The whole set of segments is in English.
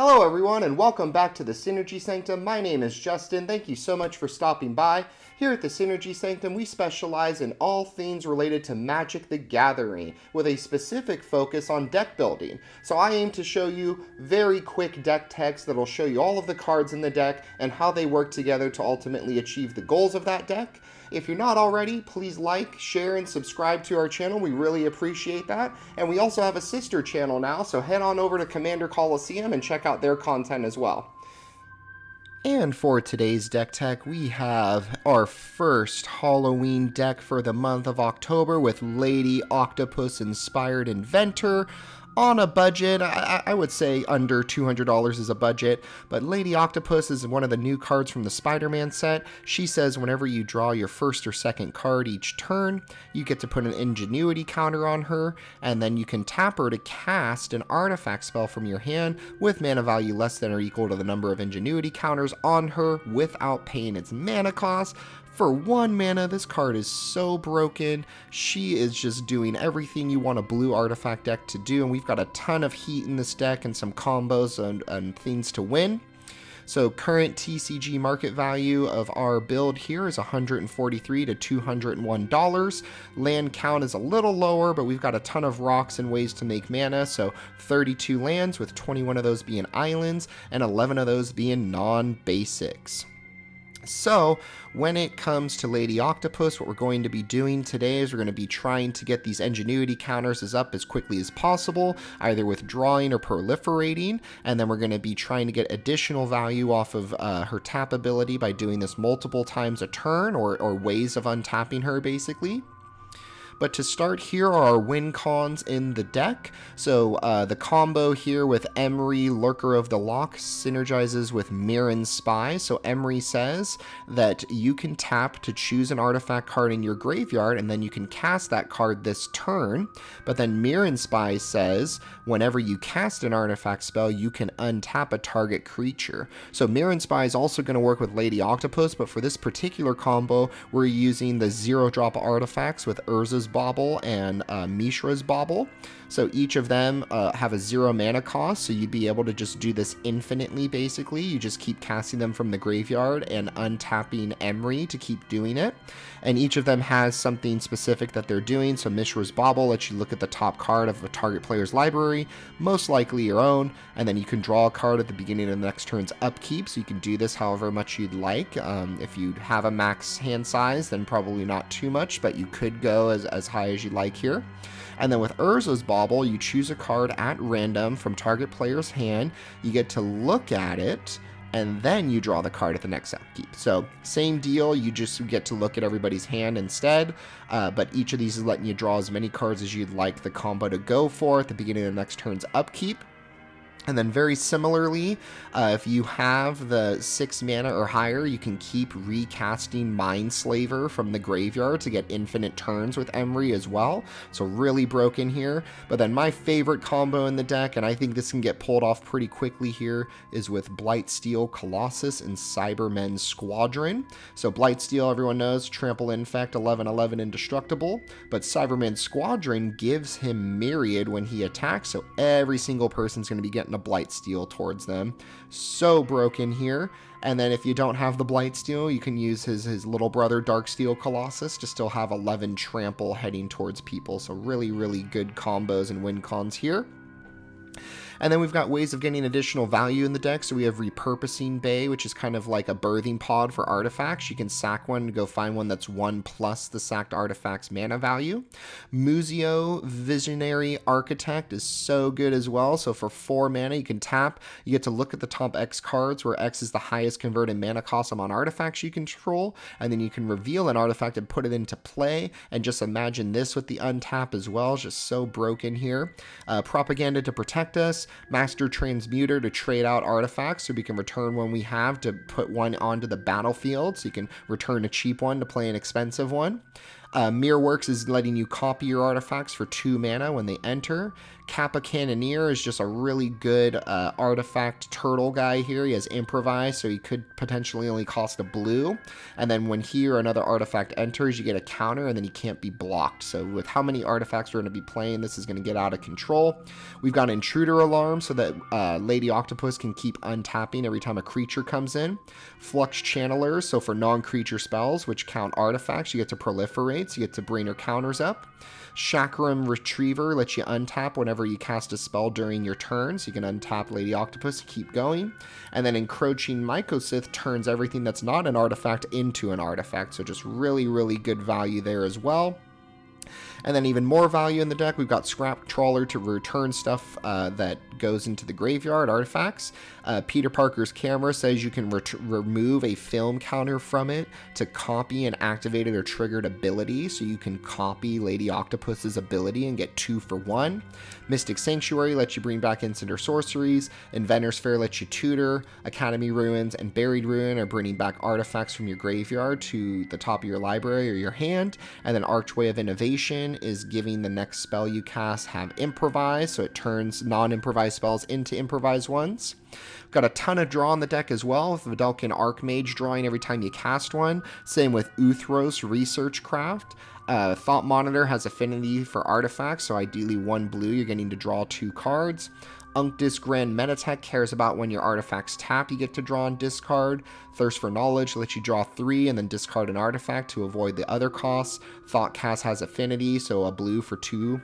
Hello everyone and welcome back to the Synergy Sanctum. My name is Justin. Thank you so much for stopping by. Here at the Synergy Sanctum, we specialize in all things related to Magic the Gathering with a specific focus on deck building. So I aim to show you very quick deck techs that'll show you all of the cards in the deck and how they work together to ultimately achieve the goals of that deck. If you're not already, please like, share, and subscribe to our channel. We really appreciate that. And we also have a sister channel now, so head on over to Commander Coliseum and check out their content as well. And for today's deck tech, we have our first Halloween deck for the month of October with Lady Octopus inspired Inventor. On a budget, I would say under $200 is a budget, but Lady Octopus is one of the new cards from the Spider-Man set. She says whenever you draw your first or second card each turn, you get to put an ingenuity counter on her, and then you can tap her to cast an artifact spell from your hand with mana value less than or equal to the number of ingenuity counters on her without paying its mana cost. For 1 mana, this card is so broken. She is just doing everything you want a blue artifact deck to do, and we've got a ton of heat in this deck and some combos and things to win. So current TCG market value of our build here is $143 to $201. Land count is a little lower, but we've got a ton of rocks and ways to make mana. So 32 lands, with 21 of those being islands and 11 of those being non-basics. So when it comes to Lady Octopus, what we're going to be doing today is we're going to be trying to get these ingenuity counters up as quickly as possible, either with drawing or proliferating, and then we're going to be trying to get additional value off of her tap ability by doing this multiple times a turn, or ways of untapping her basically. But to start, here are our win cons in the deck. So the combo here with Emery, Lurker of the Loch, synergizes with Mirren Spy. So Emery says that you can tap to choose an artifact card in your graveyard, and then you can cast that card this turn. But then Mirren Spy says whenever you cast an artifact spell, you can untap a target creature. So Mirren Spy is also going to work with Lady Octopus, but for this particular combo, we're using the 0-drop artifacts with Urza's Bauble and Mishra's Bauble. So each of them have a 0 mana cost, so you'd be able to just do this infinitely basically. You just keep casting them from the graveyard and untapping Emery to keep doing it. And each of them has something specific that they're doing. So Mishra's Bauble lets you look at the top card of a target player's library, most likely your own, and then you can draw a card at the beginning of the next turn's upkeep. So you can do this however much you'd like. If you have a max hand size, then probably not too much, but you could go as high as you like here. And then with Urza's Bauble, you choose a card at random from target player's hand. You get to look at it, and then you draw the card at the next upkeep. So same deal, you just get to look at everybody's hand instead, but each of these is letting you draw as many cards as you'd like the combo to go for at the beginning of the next turn's upkeep. And then very similarly, if you have the 6 mana or higher, you can keep recasting Mindslaver from the graveyard to get infinite turns with Emery as well. So really broken here. But then my favorite combo in the deck, and I think this can get pulled off pretty quickly here, is with Blightsteel Colossus and Cybermen Squadron. So Blightsteel, everyone knows, Trample Infect, 11/11 indestructible. But Cybermen Squadron gives him Myriad when he attacks, so every single person's going to be getting a Blightsteel towards them. So broken here. And then if you don't have the Blightsteel, you can use his little brother Darksteel Colossus to still have 11 trample heading towards people. So really, really good combos and win cons here. And then we've got ways of getting additional value in the deck. So we have Repurposing Bay, which is kind of like a birthing pod for artifacts. You can sack one to go find one that's 1 plus the sacked artifact's mana value. Muzio Visionary Architect is so good as well. So for 4 mana, you can tap. You get to look at the top X cards, where X is the highest converted mana cost on artifacts you control. And then you can reveal an artifact and put it into play. And just imagine this with the untap as well. It's just so broken here. Propaganda to protect us. Master Transmuter to trade out artifacts, so we can return one we have to put one onto the battlefield, so you can return a cheap one to play an expensive one. Mirrorworks is letting you copy your artifacts for 2 mana when they enter. Kappa Cannoneer is just a really good artifact turtle guy here. He has Improvise, so he could potentially only cost a blue. And then when he or another artifact enters, you get a counter, and then he can't be blocked. So with how many artifacts we're going to be playing, this is going to get out of control. We've got Intruder Alarm, so that Lady Octopus can keep untapping every time a creature comes in. Flux Channelers, so for non-creature spells, which count artifacts, you get to proliferate, so you get to bring your counters up. Chakram Retriever lets you untap whenever you cast a spell during your turn, so you can untap Lady Octopus, keep going. And then Encroaching Mycosith turns everything that's not an artifact into an artifact, so just really, really good value there as well. And then even more value in the deck, we've got Scrap Trawler to return stuff that goes into the graveyard, artifacts. Peter Parker's Camera says you can remove a film counter from it to copy an activated or triggered ability, so you can copy Lady Octopus's ability and get 2 for 1. Mystic Sanctuary lets you bring back instant or sorceries. Inventor's Fair lets you tutor. Academy Ruins and Buried Ruin are bringing back artifacts from your graveyard to the top of your library or your hand. And then Archway of Innovation is giving the next spell you cast have Improvise, so it turns non-improvised spells into improvised ones. We've got a ton of draw in the deck as well, with Vidalcan Archmage drawing every time you cast one. Same with Uthros Research Craft. Thought Monitor has affinity for artifacts, so ideally 1 blue, you're getting to draw 2 cards. Unctus Grand Metatech cares about when your artifacts tap, you get to draw and discard. Thirst for Knowledge lets you draw 3 and then discard an artifact to avoid the other costs. Thoughtcast has affinity, so a blue for 2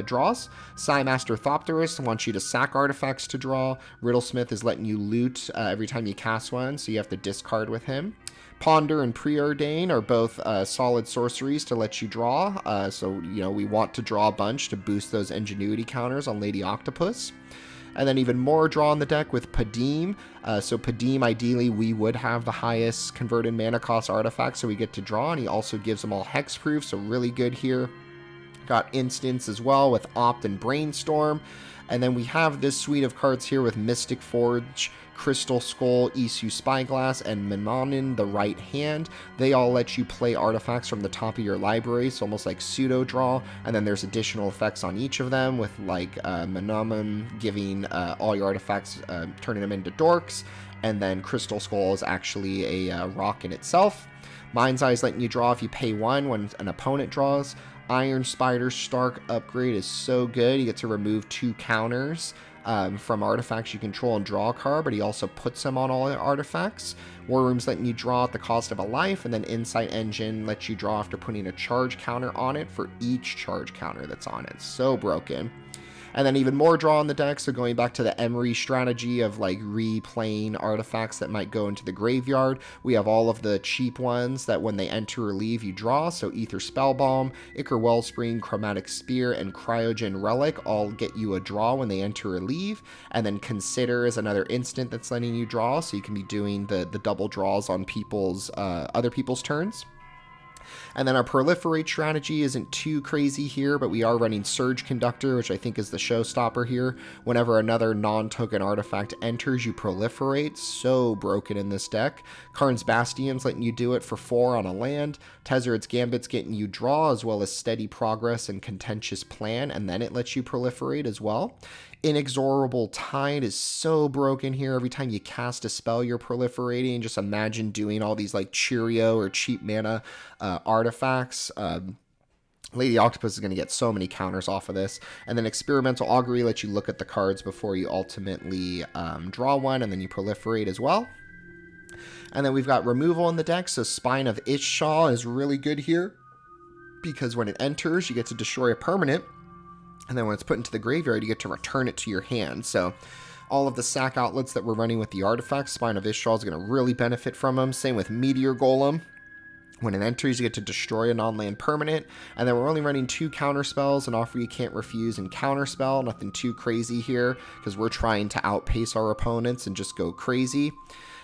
draws. Psymaster Thopterus wants you to sack artifacts to draw. Riddlesmith is letting you loot every time you cast one, so you have to discard with him. Ponder and Preordain are both solid sorceries to let you draw, so we want to draw a bunch to boost those ingenuity counters on Lady Octopus. And then even more draw in the deck with Padim. So Padim, ideally, we would have the highest converted mana cost artifact, so we get to draw, and he also gives them all hexproof, so really good here. Got Instance as well with Opt and Brainstorm. And then we have this suite of cards here with Mystic Forge, Crystal Skull, Isu Spyglass, and Menonin the Right Hand. They all let you play artifacts from the top of your library, so almost like pseudo draw. And then there's additional effects on each of them, with like Menomin giving all your artifacts, turning them into dorks. And then Crystal Skull is actually a rock in itself. Mind's Eye is letting you draw if you pay 1 when an opponent draws. Iron Spider Stark upgrade is so good. You get to remove 2 counters from artifacts you control and draw a card, but he also puts them on all artifacts. War Room's letting you draw at the cost of a life, and then Insight Engine lets you draw after putting a charge counter on it for each charge counter that's on it. So broken. And then even more draw on the deck, so going back to the Emery strategy of like replaying artifacts that might go into the graveyard, we have all of the cheap ones that when they enter or leave you draw, so Ether Spellbomb, Ichor Wellspring, Chromatic Spear, and Cryogen Relic all get you a draw when they enter or leave, and then Consider is another instant that's letting you draw, so you can be doing the double draws on people's other people's turns. And then our Proliferate strategy isn't too crazy here, but we are running Surge Conductor, which I think is the showstopper here. Whenever another non-token artifact enters, you proliferate. So broken in this deck. Karn's Bastion's letting you do it for 4 on a land. Tezzeret's Gambit's getting you draw, as well as Steady Progress and Contentious Plan, and then it lets you proliferate as well. Inexorable Tide is so broken here. Every time you cast a spell, you're proliferating. Just imagine doing all these like Cheerio or cheap mana artifacts. Lady Octopus is going to get so many counters off of this. And then Experimental Augury lets you look at the cards before you ultimately draw one, and then you proliferate as well. And then we've got removal in the deck, so Spine of Ishshaw is really good here, because when it enters, you get to destroy a permanent, and then when it's put into the graveyard, you get to return it to your hand. So all of the sack outlets that we're running with the artifacts, Spine of Ishshaw is going to really benefit from them. Same with Meteor Golem. When it enters, you get to destroy a non-land permanent. And then we're only running 2 counter spells, an Offer You Can't Refuse and Counterspell. Nothing too crazy here, because we're trying to outpace our opponents and just go crazy.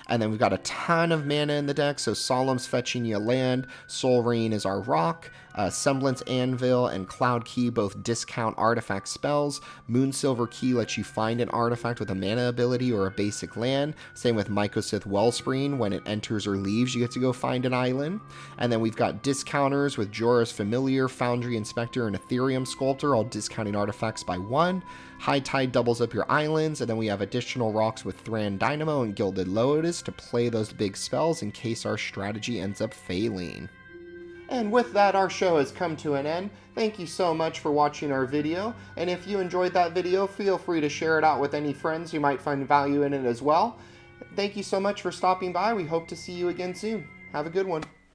And then we've got a ton of mana in the deck, so Solemn's fetching you a land, Soul Rain is our rock, Semblance Anvil and Cloud Key both discount artifact spells. Moonsilver Key lets you find an artifact with a mana ability or a basic land. Same with Mycosith Wellspring. When it enters or leaves, you get to go find an island. And then we've got discounters with Jorah's Familiar, Foundry Inspector, and Ethereum Sculptor, all discounting artifacts by 1. High Tide doubles up your islands, and then we have additional rocks with Thran Dynamo and Gilded Lotus to play those big spells in case our strategy ends up failing. And with that, our show has come to an end. Thank you so much for watching our video, and if you enjoyed that video, feel free to share it out with any friends who might find value in it as well. Thank you so much for stopping by. We hope to see you again soon. Have a good one.